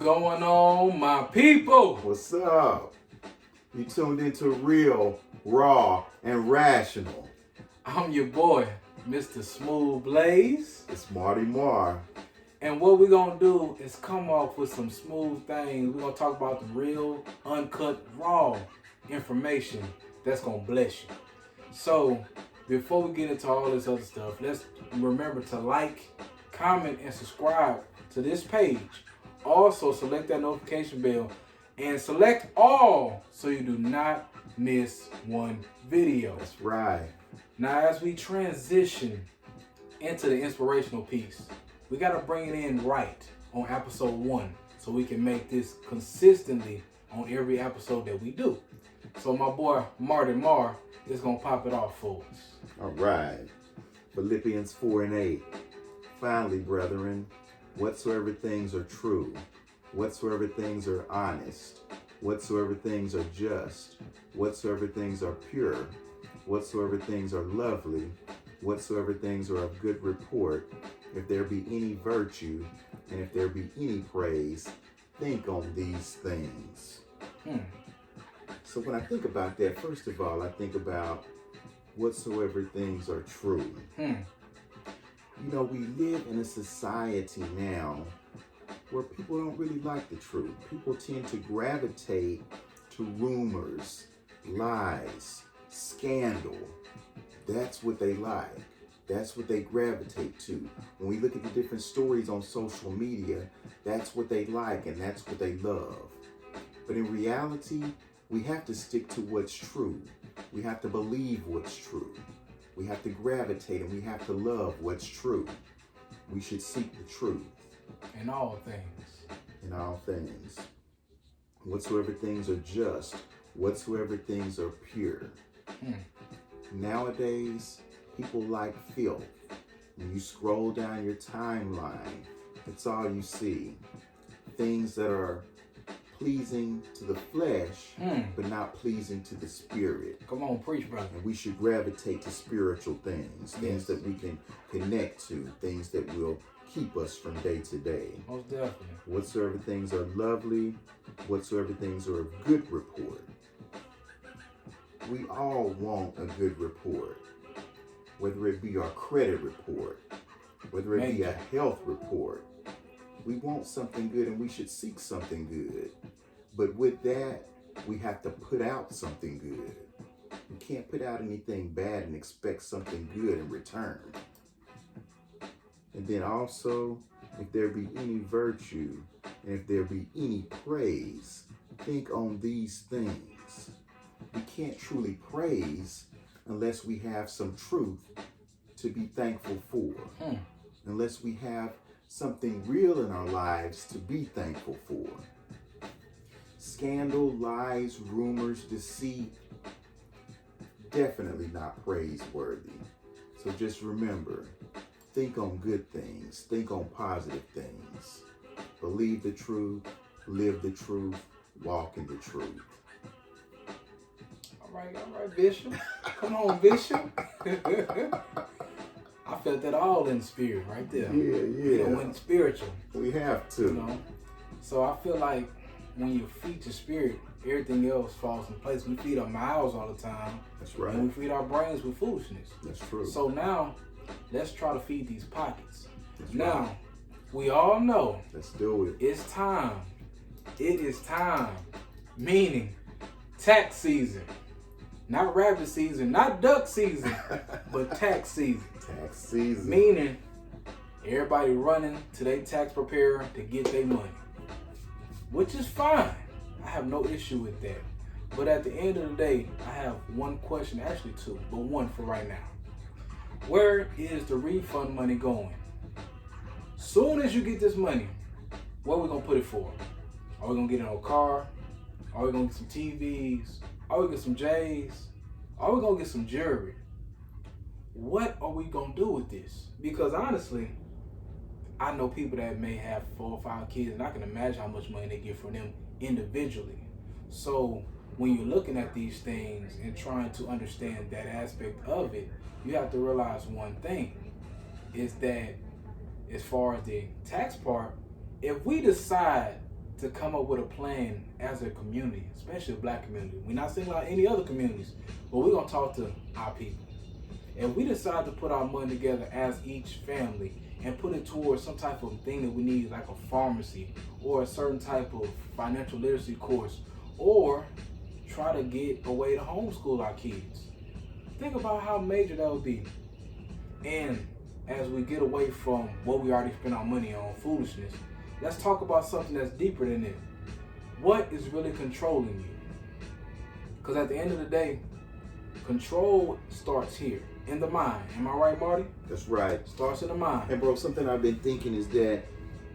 Going on, my people? What's up? You tuned into Real, Raw, and Rational. I'm your boy, Mr. Smooth Blaze. It's Marty Mar. And what we're going to do is come off with some smooth things. We're going to talk about the real, uncut, raw information that's going to bless you. So, before we get into all this other stuff, let's remember to like, comment, and subscribe to this page. Also, select that notification bell and select all so you do not miss one video. That's right. Now, as we transition into the inspirational piece, we got to bring it in right on episode 1 so we can make this consistently on every episode that we do. So my boy Marty Mar is going to pop it off for us. All right. Philippians 4:8. Finally, brethren, whatsoever things are true, whatsoever things are honest, whatsoever things are just, whatsoever things are pure, whatsoever things are lovely, whatsoever things are of good report, if there be any virtue, and if there be any praise, think on these things. So when I think about that, first of all, I think about whatsoever things are true. You know, we live in a society now where people don't really like the truth. People tend to gravitate to rumors, lies, scandal. That's what they like. That's what they gravitate to. When we look at the different stories on social media, that's what they like and that's what they love. But in reality, we have to stick to what's true. We have to believe what's true. We have to gravitate and we have to love what's true. We should seek the truth. In all things. In all things. Whatsoever things are just, whatsoever things are pure. Nowadays, people like filth. When you scroll down your timeline, that's all you see. Things that are pleasing to the flesh, but not pleasing to the spirit. Come on, preach, brother. And we should gravitate to spiritual things, things that we can connect to, things that will keep us from day to day. Most definitely. Whatsoever things are lovely, whatsoever things are of good report. We all want a good report, whether it be our credit report, whether it be a health report. We want something good and we should seek something good. But with that, we have to put out something good. You can't put out anything bad and expect something good in return. And then also, if there be any virtue and if there be any praise, think on these things. We can't truly praise unless we have some truth to be thankful for. Unless we have something real in our lives to be thankful for. Scandal, lies, rumors, deceit, definitely not praiseworthy. So just remember, think on good things, think on positive things. Believe the truth, live the truth, walk in the truth. All right, Bishop. Come on, Bishop. I felt that all in the spirit right there. Yeah. You know, when spiritual. We have to. You know? So I feel like when you feed your spirit, everything else falls in place. We feed our mouths all the time. That's right. And we feed our brains with foolishness. That's true. So now, let's try to feed these pockets. That's now, right. we all know. Let's do it. It's time. It is time. Meaning, tax season. Not rabbit season, not duck season, but tax season. Tax season. Meaning, everybody running to their tax preparer to get their money. Which is fine. I have no issue with that. But at the end of the day, I have one question, actually two, but one for right now. Where is the refund money going? Soon as you get this money, what are we going to put it for? Are we going to get it in a car? Are we going to get some TVs? Are we going to get some J's? Are we going to get some jewelry? What are we going to do with this? Because honestly, I know people that may have 4 or 5 kids, and I can imagine how much money they get from them individually. So when you're looking at these things and trying to understand that aspect of it, you have to realize one thing, is that as far as the tax part, if we decide to come up with a plan as a community, especially a black community. We're not singling out any other communities, but we're gonna talk to our people. If we decide to put our money together as each family and put it towards some type of thing that we need, like a pharmacy or a certain type of financial literacy course, or try to get a way to homeschool our kids, think about how major that would be. And as we get away from what we already spent our money on, foolishness, let's talk about something that's deeper than it. What is really controlling you? Because at the end of the day, control starts here, in the mind. Am I right, Marty? That's right. Starts in the mind. And bro, something I've been thinking is that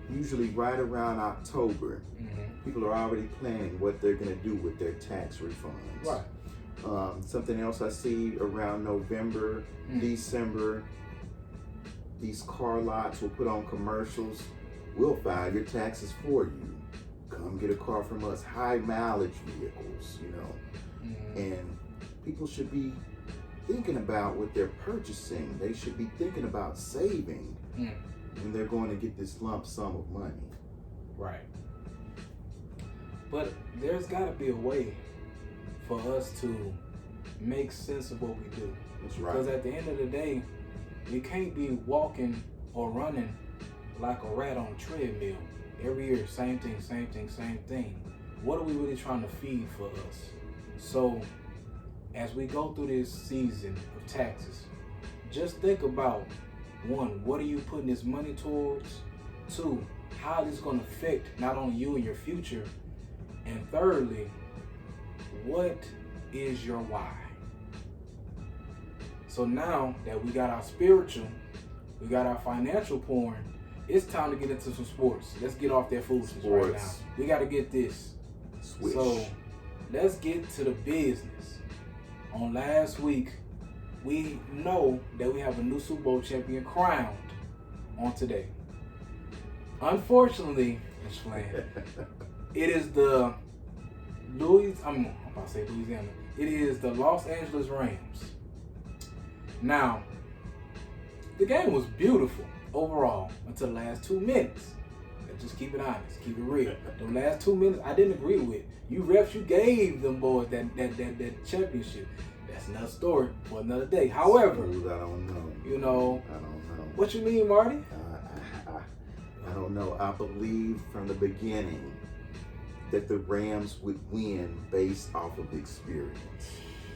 usually right around October, people are already planning what they're going to do with their tax refunds. Right. Something else I see around November, December, these car lots will put on commercials. We'll file your taxes for you. Come get a car from us. High mileage vehicles, you know. And people should be thinking about what they're purchasing. They should be thinking about saving when they're going to get this lump sum of money. Right. But there's got to be a way for us to make sense of what we do. That's right. Because at the end of the day, we can't be walking or running like a rat on a treadmill. Every year, same thing, same thing, same thing. What are we really trying to feed for us? So, as we go through this season of taxes, just think about, one, what are you putting this money towards? Two, how is this going to affect not only you and your future? And thirdly, what is your why? So now that we got our spiritual, we got our financial porn, it's time to get into some sports. Let's get off that foolishness right now. We got to get this. Switch. So let's get to the business. On last week, we know that we have a new Super Bowl champion crowned on today. Unfortunately, it is the I'm about to say Louisiana. It is the Los Angeles Rams. Now, the game was beautiful overall until the last 2 minutes. Let's just keep it honest, keep it real. The last 2 minutes, I didn't agree with. You refs, you gave them boys that championship. That's another story for another day. However, I don't know. You know. I don't know. What you mean, Marty? I don't know. I believe from the beginning that the Rams would win based off of experience.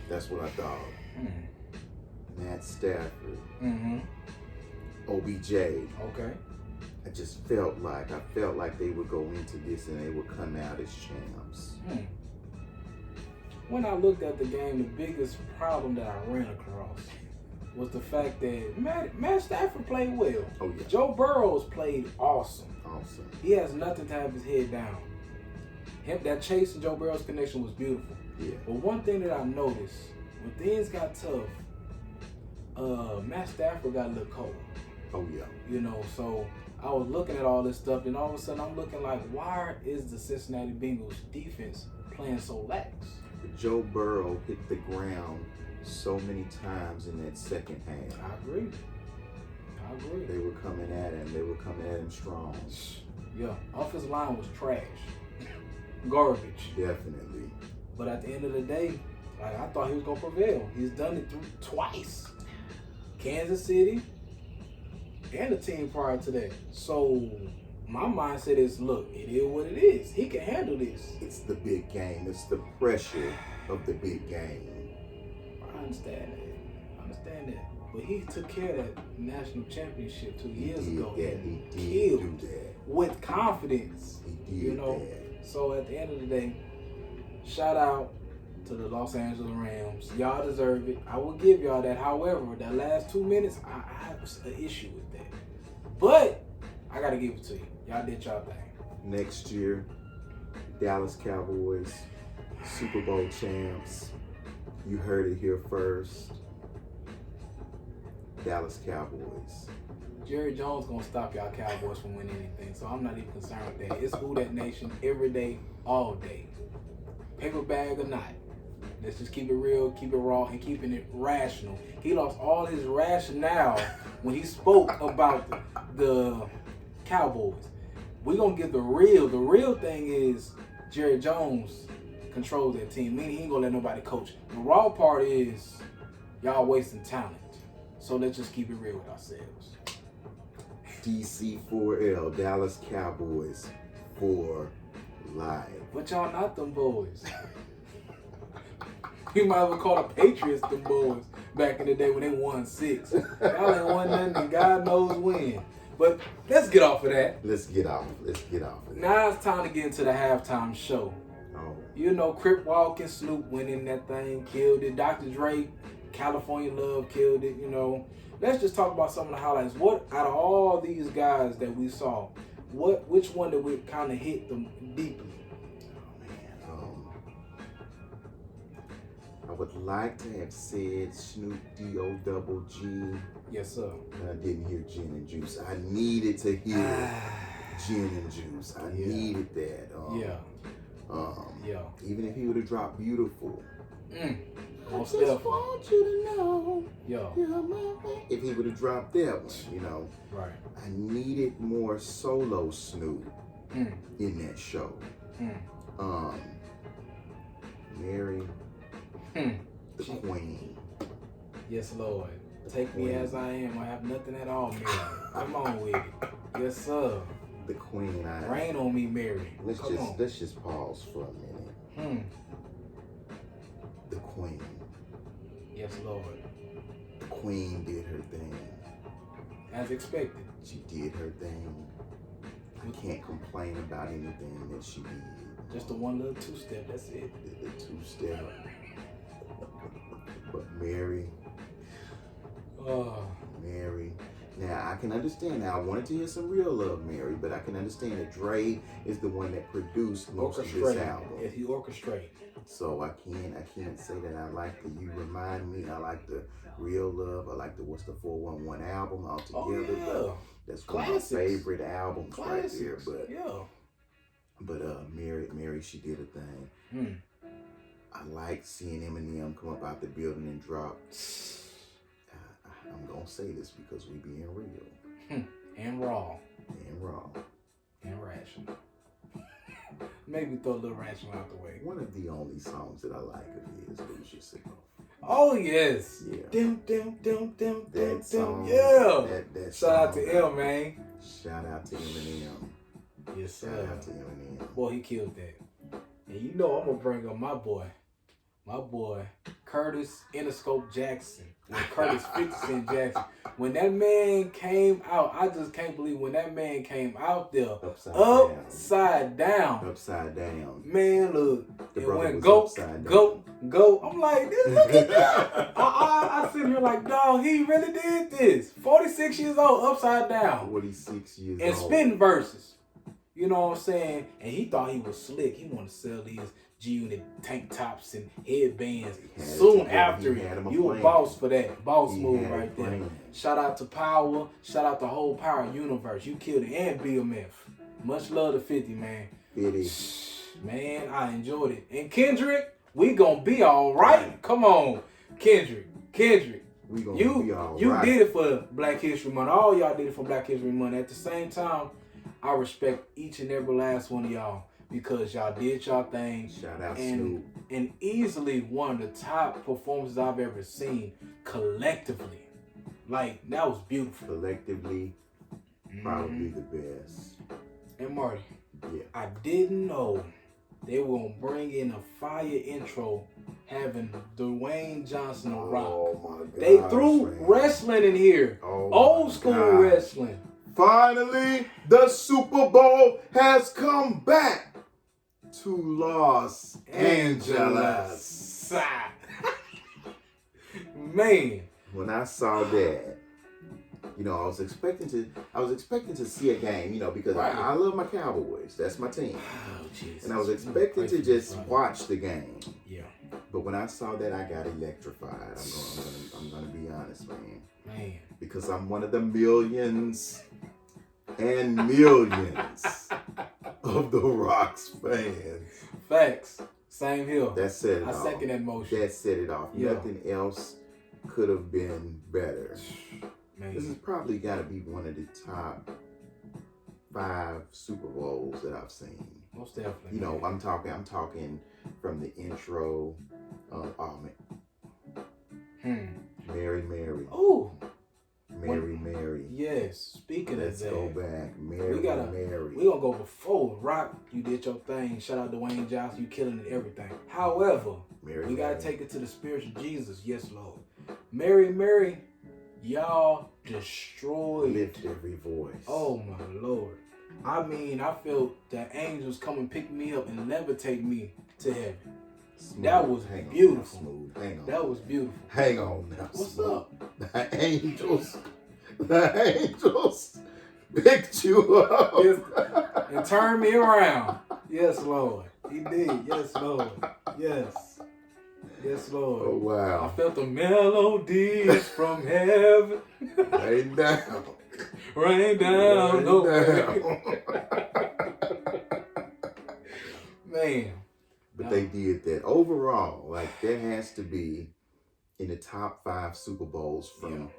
That's what I thought. Matt Stafford, OBJ. Okay. I just felt like they would go into this and they would come out as champs. When I looked at the game, the biggest problem that I ran across was the fact that Matt Stafford played well. Oh yeah. Joe Burrows played awesome. Awesome. He has nothing to have his head down. That Chase and Joe Burrows connection was beautiful. Yeah. But one thing that I noticed, when things got tough, Matt Stafford got a little cold. Oh yeah. You know, so I was looking at all this stuff, and all of a sudden I'm looking like, why is the Cincinnati Bengals defense playing so lax? Joe Burrow hit the ground so many times in that second half. I agree. They were coming at him. They were coming at him strong. Yeah, offensive line was trash. Garbage. Definitely. But at the end of the day, I thought he was going to prevail. He's done it twice. Kansas City and the team prior to that. So my mindset is, look, it is what it is. He can handle this. It's the big game. It's the pressure of the big game. I understand that. But he took care of that national championship 2 years ago. He did do that. With confidence. He did that. So at the end of the day, shout out to the Los Angeles Rams. Y'all deserve it. I will give y'all that. However, that last 2 minutes, I have an issue with that. But I got to give it to you. Y'all did y'all thing. Next year, Dallas Cowboys, Super Bowl champs. You heard it here first. Dallas Cowboys. Jerry Jones gonna stop y'all Cowboys from winning anything, so I'm not even concerned with that. It's Who That Nation every day, all day. Paper bag or not. Let's just keep it real, keep it raw, and keeping it rational. He lost all his rationale when he spoke about the Cowboys. we gonna get the real. The real thing is Jerry Jones controls that team, meaning he ain't gonna let nobody coach. The raw part is y'all wasting talent. So let's just keep it real with ourselves. DC4L, Dallas Cowboys for life. But y'all not them boys. You might as well call the Patriots them boys back in the day when they won 6. Y'all ain't won nothing and God knows when. But let's get off of that. Let's get off of that. Now it's time to get into the halftime show. Oh. You know, Crip Walk and Snoop went in that thing, killed it. Dr. Dre, California Love killed it, you know. Let's just talk about some of the highlights. What, out of all these guys that we saw, which one did we kind of hit them deeply? I would like to have said Snoop D-O-double-G. Yes, sir. But I didn't hear Gin and Juice. I needed to hear Gin and Juice. I needed that. Even if he would have dropped Beautiful. Most I just want you to know. Yo. You're my man. If he would have dropped that one, you know. Right. I needed more solo Snoop in that show. Mary. The Queen. Yes, Lord. Take me as I am. I have nothing at all, Mary. Come on with it. Yes, sir. The Queen. Rain on me, Mary. Let's just pause for a minute. The Queen. Yes, Lord. The Queen did her thing. As expected. She did her thing. I can't complain about anything that she did. Just the one little two-step. That's it. The two-step. But Mary. Mary. Now, I can understand. Now, I wanted to hear some real love, Mary, but I can understand that Dre is the one that produced most of this album. Yeah, he orchestrated. So I can't say that I like the You Remind Me. I like the Real Love. I like the What's the 411 album altogether. But that's one of my favorite albums right there. But Mary, she did a thing. I like seeing Eminem come up out the building and drop. I'm gonna say this because we being real. And raw. And rational. Maybe throw a little rational out the way. One of the only songs that I like of his, Lose Yourself. Oh yes. Yeah. That song. Yeah. That Shout out song, to M, man. Shout out to Eminem. Yes, sir. Shout out to Eminem. Boy, he killed that. And you know I'm gonna bring up my boy, Curtis Interscope Jackson. When Curtis 50 Cent Jackson. When that man came out, I just can't believe when that man came out there. Upside down. Man, look. The it brother went was go. I'm like, look at that. I sit here like, dog, he really did this. 46 years old, upside down. 46 years old. And spitting verses. You know what I'm saying? And he thought he was slick. He wanted to sell these G-Unit tank tops and headbands. Soon after, you a boss for that. Boss move right there. Shout out to Power. Shout out to whole Power Universe. You killed it. And BMF. Much love to 50, man. 50. Man, I enjoyed it. And Kendrick, we gonna be all right. Come on, Kendrick. We gonna be all right. You did it for Black History Month. All y'all did it for Black History Month. At the same time, I respect each and every last one of y'all because y'all did y'all thing. Shout out Snoop. And easily one of the top performances I've ever seen collectively. Like, that was beautiful. Collectively, probably the best. And Marty, yeah, I didn't know they were going to bring in a fire intro having Dwayne Johnson on Rock. Oh my God. They threw wrestling in here. Old school wrestling. Finally, the Super Bowl has come back to Los Angeles. Man. When I saw that, you know, I was expecting to see a game, you know, because I love my Cowboys. That's my team. Oh, Jesus. And I was expecting to just watch the game. Yeah. But when I saw that, I got electrified. I'm gonna be honest, man. Because I'm one of the millions and millions of the Rock's fans. Facts. Same here. That said it off. I second that motion. That set it off. Yeah. Nothing else could have been better. Man. This has probably got to be one of the top 5 Super Bowls that I've seen. Most definitely. You know, I'm talking from the intro. Mary, Mary. Oh. Mary. Yes. Speaking Let's of that. go back. Mary. We're going to go before. Rock, you did your thing. Shout out to Dwayne Johnson. You killing it, everything. However, we got to take it to the spiritual Jesus. Yes, Lord. Mary, y'all destroyed. Lift every voice. Oh, my Lord. I mean, I felt that angels come and pick me up and levitate me to heaven. Smooth. That was beautiful. Hang on. That was beautiful. Hang on now. What's Smooth. up? The angels picked you up. Yes, and turned me around. Yes, Lord. He did. Yes, Lord. Yes. Yes, Lord. Oh, wow. I felt the melodies from heaven. Rain down. Rain down. Man. But they did that. Overall, like, there has to be in the top 5 Super Bowls from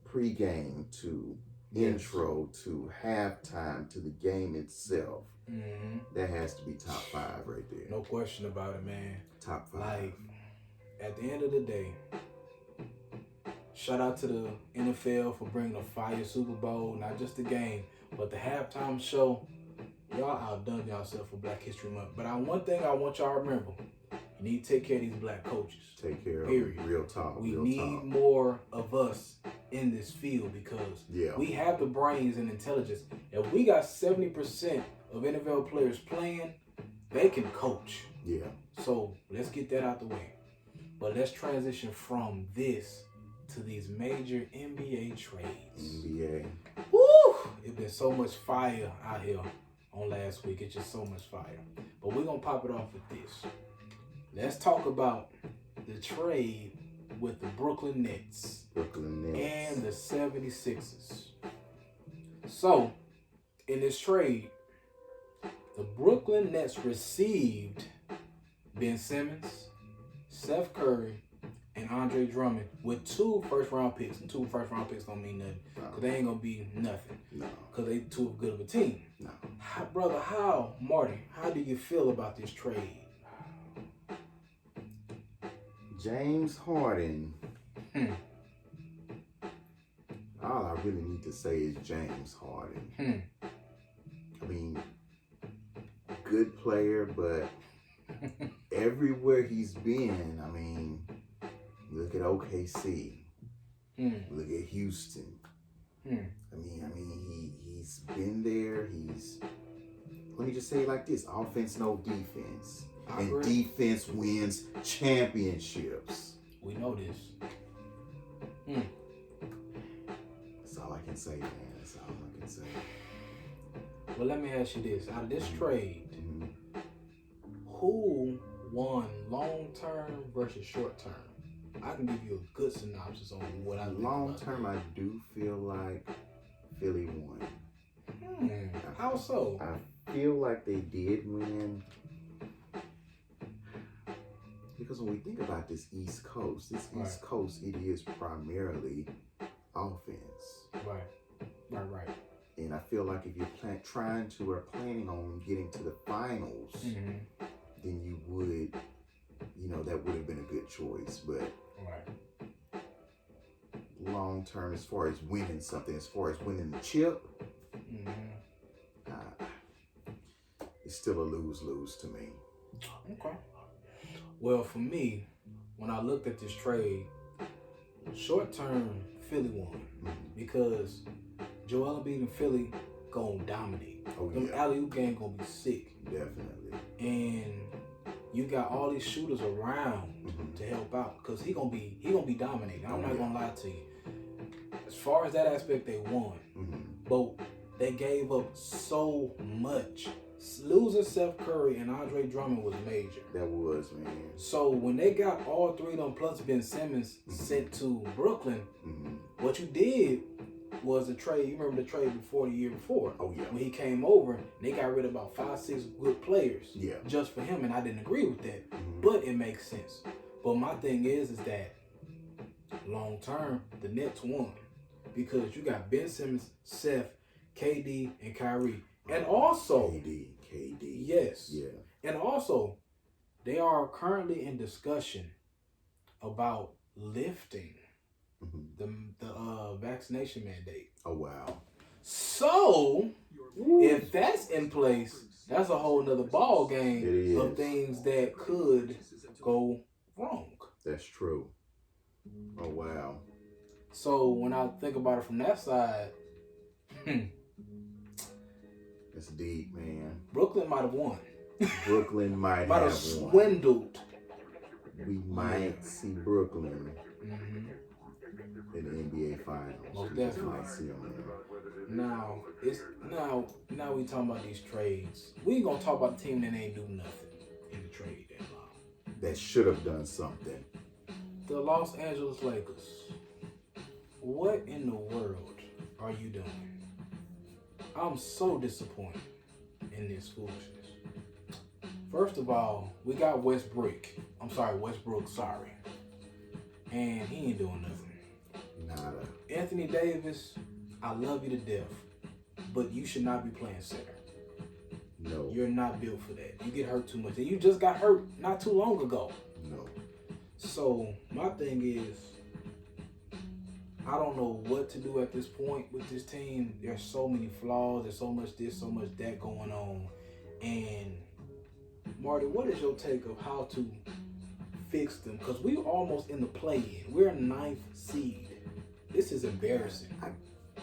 pregame to intro to halftime to the game itself. Mm-hmm. That has to be top 5 right there. No question about it, man. Top 5. Like, at the end of the day, shout out to the NFL for bringing a fire Super Bowl, not just the game, but the halftime show. Y'all outdone yourself for Black History Month. But one thing I want y'all to remember, you need to take care of these black coaches. Take care of them. Real talk. We need more of us in this field because we have the brains and intelligence. If we got 70% of NFL players playing, they can coach. Yeah. So let's get that out the way. But let's transition from this to these major NBA trades. NBA. Woo! It's been so much fire out here on last week. It's just so much fire. But we're going to pop it off with this. Let's talk about the trade with the Brooklyn Nets. And the 76ers. So, in this trade, the Brooklyn Nets received Ben Simmons, Steph Curry, and Andre Drummond with 2 first-round picks. And 2 first-round picks don't mean nothing. Because they ain't going to be nothing. No. Because they too good of a team. No. Marty, how do you feel about this trade? James Harden. All I really need to say is James Harden. I mean, good player, but everywhere he's been, I mean, look at OKC. Look at Houston. I mean, he's been there. Let me just say it like this: offense, no defense. And defense wins championships. We know this. That's all I can say, man. That's all I can say. Well, let me ask you this. Out of this trade, who won long-term versus short-term? I can give you a good synopsis on what I think. Long-term, I do feel like Philly won. How so? I feel like they did win. Because when we think about this East Coast, East Coast, it is primarily offense. Right. And I feel like if you're planning on getting to the finals, then you would, that would have been a good choice. But long term, as far as winning something, as far as winning the chip, it's still a lose-lose to me. Okay. Well, for me, when I looked at this trade, short term, Philly won because Joel Embiid and Philly gonna dominate. Them alley-oop game gonna be sick. Definitely. And you got all these shooters around to help out because he gonna be dominating. I'm not gonna lie to you. As far as that aspect, they won, but they gave up so much. Losing Steph Curry and Andre Drummond was major. That was, man. So when they got all 3 of them plus Ben Simmons sent to Brooklyn, what you did was the trade. You remember the trade the year before? Oh, yeah. When he came over, and they got rid of about 5-6 good players just for him, and I didn't agree with that. But it makes sense. But my thing is that long term, the Nets won because you got Ben Simmons, Seth, KD and Kyrie. And also, KD. yes. Yeah. And also, they are currently in discussion about lifting the vaccination mandate. Oh, wow. So, if that's in place, that's a whole nother ball game of things that could go wrong. That's true. Oh, wow. So, when I think about it from that side, That's deep, man. Brooklyn might have won. Brooklyn might have won. swindled. We might see Brooklyn in the NBA Finals. Most We just definitely. might see them there. Now we talking about these trades. We ain't gonna talk about the team that ain't do nothing in the trade deadline. That should have done something. The Los Angeles Lakers. What in the world are you doing? I'm so disappointed in this foolishness. First of all, we got Westbrook, sorry. And he ain't doing nothing. Nada. Anthony Davis, I love you to death, but you should not be playing center. No. You're not built for that. You get hurt too much. And you just got hurt not too long ago. No. So, my thing is, I don't know what to do at this point with this team. There's so many flaws. There's so much this, so much that going on. And, Marty, what is your take of how to fix them? Because we're almost in the play-in. We're 9th seed. This is embarrassing. I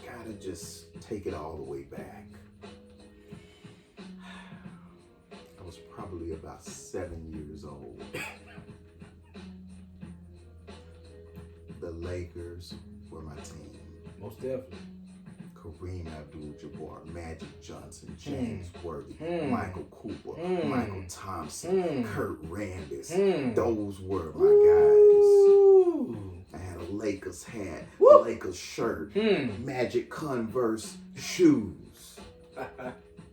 gotta just take it all the way back. I was probably about 7 years old. The Lakers were my team. Most definitely. Kareem Abdul-Jabbar, Magic Johnson, James Worthy, Michael Cooper, Michael Thompson, Kurt Rambis. Those were my guys. I had a Lakers hat, a Lakers shirt, Magic Converse shoes.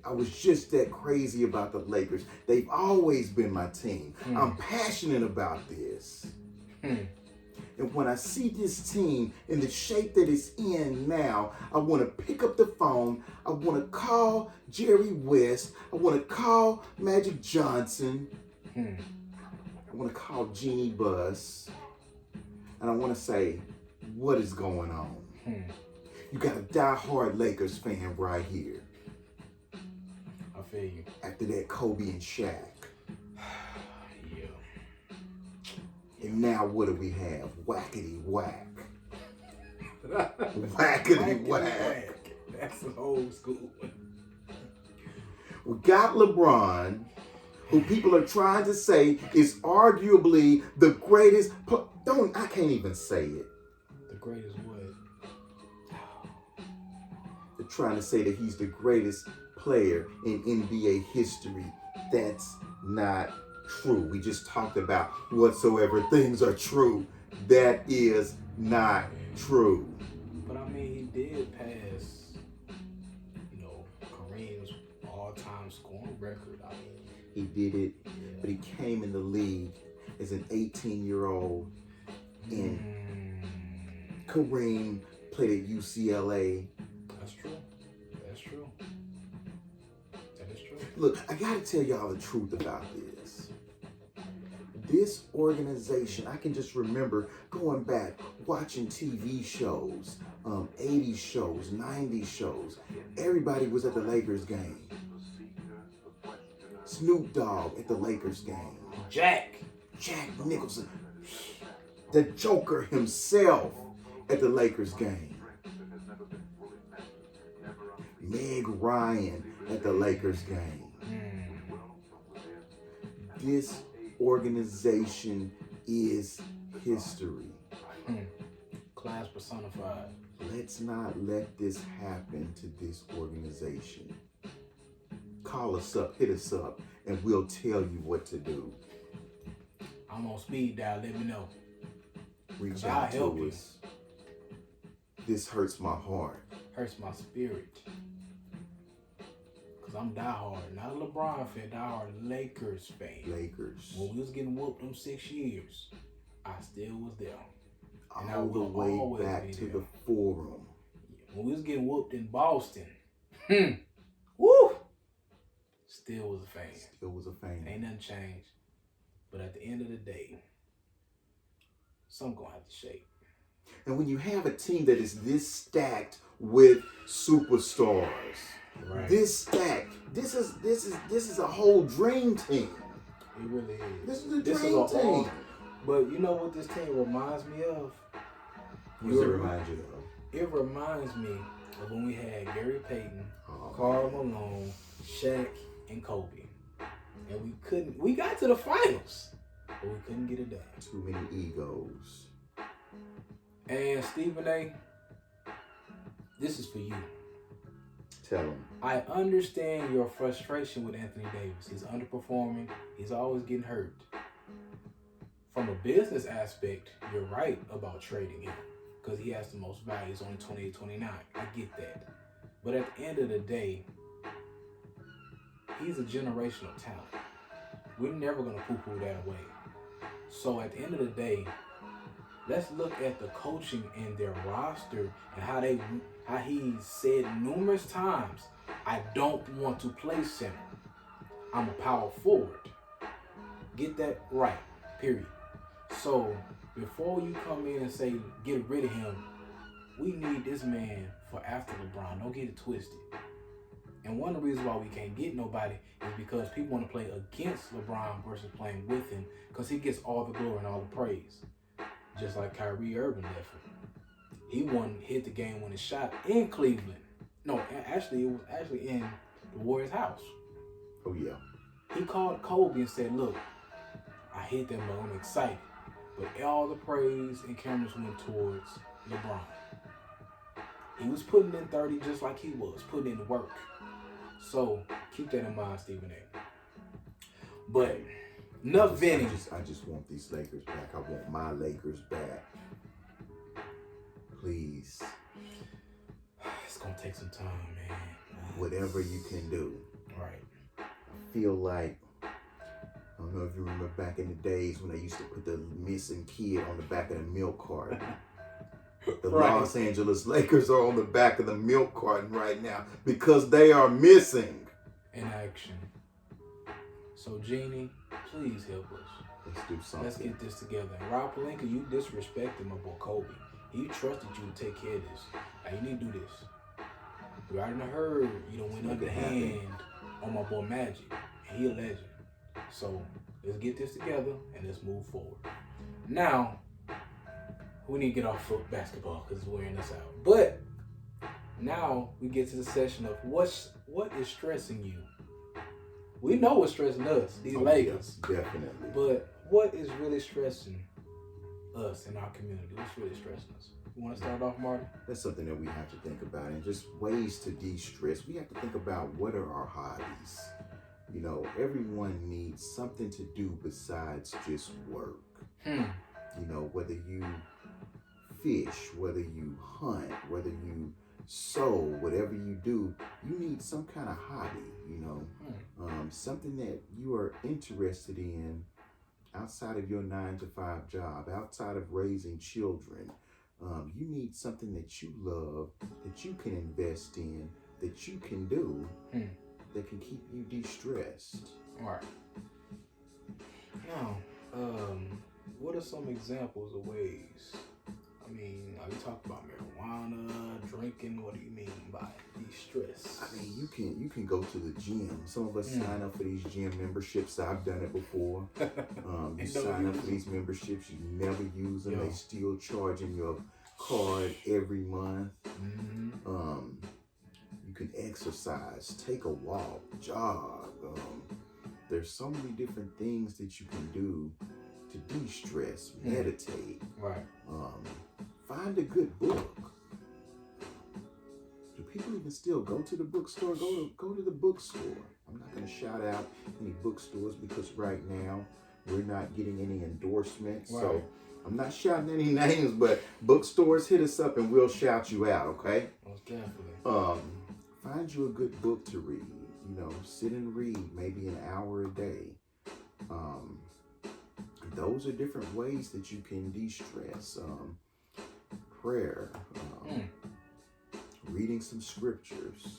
I was just that crazy about the Lakers. They've always been my team. I'm passionate about this. And when I see this team in the shape that it's in now, I want to pick up the phone. I want to call Jerry West. I want to call Magic Johnson. I want to call Jeannie Buss. And I want to say, what is going on? You got a diehard Lakers fan right here. I feel you. After that, Kobe and Shaq. Yeah. And now what do we have? Whackety whack. Whackety whack. That's an old school one. We got LeBron, who people are trying to say is arguably the greatest. I can't even say it. The greatest what? They're trying to say that he's the greatest player in NBA history. That's not true. We just talked about whatsoever things are true. That is not true. But I mean, he did pass, Kareem's all-time scoring record. I mean, he did it, but he came in the league as an 18-year-old, and Kareem played at UCLA. That's true. That's true. That is true. Look, I gotta tell y'all the truth about this. This organization, I can just remember going back, watching TV shows, 80s shows, 90s shows. Everybody was at the Lakers game. Snoop Dogg at the Lakers game. Jack Nicholson. The Joker himself at the Lakers game. Meg Ryan at the Lakers game. This organization is history. Class personified. Let's not let this happen to this organization. Call us up, hit us up, and we'll tell you what to do. I'm on speed dial, let me know. Reach out to us. This hurts my heart. Hurts my spirit. Because I'm diehard. Not a LeBron fan, diehard Lakers fan. Lakers. When we was getting whooped them 6 years, I still was there. And all the way back to the Forum. When we was getting whooped in Boston, Woo! Still was a fan. Still was a fan. Ain't nothing changed. But at the end of the day, some gonna have to shake. And when you have a team that is this stacked with superstars, Right. this stacked, this is a whole dream team. It really is. This is a dream team. But you know what this team reminds me of? What does it remind you of? It reminds me of when we had Gary Payton, Karl Malone, Shaq, and Kobe. And we got to the finals, but we couldn't get it done. Too many egos. And Stephen A., this is for you. Tell him. I understand your frustration with Anthony Davis. He's underperforming. He's always getting hurt. From a business aspect, you're right about trading him because he has the most value. He's only 28, 29. I get that. But at the end of the day, he's a generational talent. We're never going to poo-poo that away. So at the end of the day, let's look at the coaching and their roster and how he said numerous times, I don't want to play center. I'm a power forward. Get that right, period. So before you come in and say get rid of him, we need this man for after LeBron. Don't get it twisted. And one of the reasons why we can't get nobody is because people want to play against LeBron versus playing with him because he gets all the glory and all the praise. Just like Kyrie Irving left him. He hit the game-winning shot in Cleveland. No, actually, it was actually in the Warriors' house. Oh, yeah. He called Kobe and said, look, I hit that, but I'm excited. But all the praise and cameras went towards LeBron. He was putting in 30 just like he was, putting in the work. So keep that in mind, Stephen A. But enough venting. I just want these Lakers back. I want my Lakers back. Please. It's going to take some time, man. Whatever you can do. Right. I feel like, I don't know if you remember back in the days when they used to put the missing kid on the back of the milk carton. The Right. Los Angeles Lakers are on the back of the milk carton right now because they are missing. In action. So, Jeannie, please help us. Let's do something. Let's get this together. And Rob Pelinka, you disrespected my boy Kobe. He trusted you to take care of this. Now you need to do this. We already heard you don't win underhand on my boy Magic. And he a legend. So let's get this together and let's move forward. Now, we need to get off foot basketball because it's wearing us out. But now we get to the session of what is stressing you. We know what's stressing us, these Lakers. Yes, definitely. But what is really stressing us in our community? What's really stressing us? You want to start off, Marty? That's something that we have to think about, and just ways to de-stress. We have to think about what are our hobbies. You know, everyone needs something to do besides just work. You know, whether you fish, whether you hunt, whether you sew, whatever you do, you need some kind of hobby, you know, something that you are interested in outside of your 9-to-5 job, outside of raising children. You need something that you love, that you can invest in, that you can do, that can keep you de-stressed. All right. Now, what are some examples of ways? I mean, are you talking about marijuana, drinking? What do you mean by de-stress? I mean, you can go to the gym. Some of us sign up for these gym memberships. I've done it before. You sign up for these memberships, you never use them. They still charging your card every month. You can exercise, take a walk, jog. There's so many different things that you can do to de-stress, meditate. Right. Find a good book. Do people even still go to the bookstore? Go to the bookstore. I'm not going to shout out any bookstores because right now we're not getting any endorsements. Right. So I'm not shouting any names, but bookstores, hit us up and we'll shout you out, okay? Most definitely. Find you a good book to read. You know, sit and read maybe an hour a day. Those are different ways that you can de-stress. Prayer, reading some scriptures.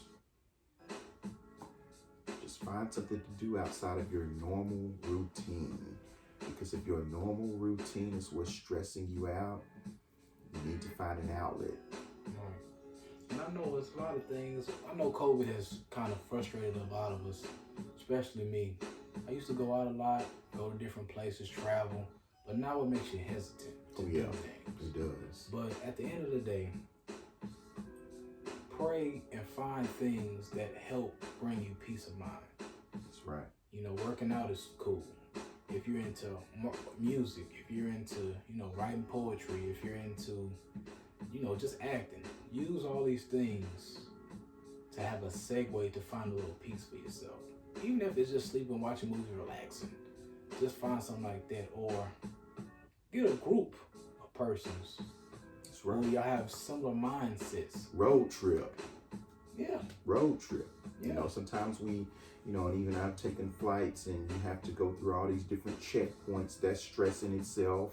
Find something to do outside of your normal routine. Because if your normal routine is what's stressing you out, you need to find an outlet. And I know it's a lot of things. I know COVID has kind of frustrated a lot of us, especially me. I used to go out a lot, go to different places, travel, but now it makes you hesitant to do things. It does. But at the end of the day, pray and find things that help bring you peace of mind. That's right. You know, working out is cool. If you're into music, if you're into, writing poetry, if you're into, just acting, use all these things to have a segue to find a little peace for yourself. Even if it's just sleeping, watching movies, relaxing, just find something like that, or get a group of persons. That's right. Where y'all have similar mindsets. Road trip. Yeah. Road trip. Yeah. You know, sometimes we, and even I've taken flights and you have to go through all these different checkpoints. That's stress in itself.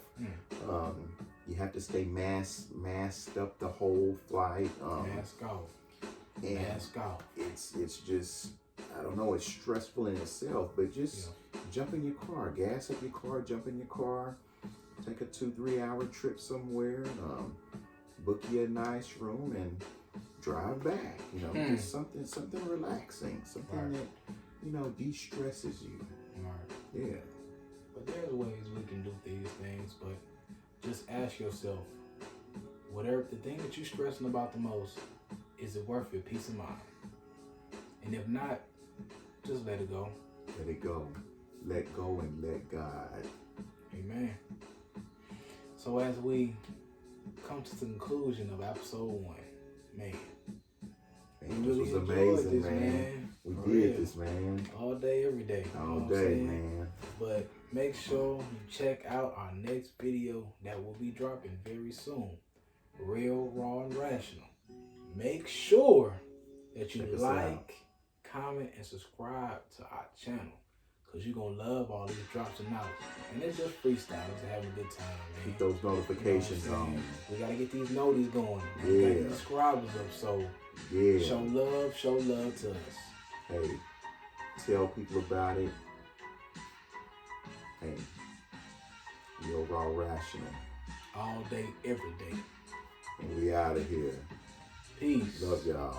You have to stay masked up the whole flight. Mask off. And Mask off. It's just, I don't know, it's stressful in itself, but just jump in your car, gas up your car, jump in your car, take a 2-3 hour trip somewhere, book you a nice room and drive back, just something relaxing, something that, de-stresses you. Right. Yeah. But there's ways we can do these things, but just ask yourself, whatever the thing that you're stressing about the most, is it worth your peace of mind? And if not, just let it go. Let it go. Let go and let God. Amen. So as we come to the conclusion of episode 1, man, this was amazing, man. We did this, man. All day, every day. All day, man. But make sure you check out our next video that will be dropping very soon. Real, Raw, and Rational. Make sure that you like, comment, and subscribe to our channel. Because you're going to love all these drops of knowledge. And it's just freestyle. It's having a good time, man. Keep those notifications on. We got to get these noties going. Yeah. We got to get the subscribers up. So show love to us. Hey, tell people about it. Hey, RealRawRational. All day, every day. And we out of here. Peace. Love y'all.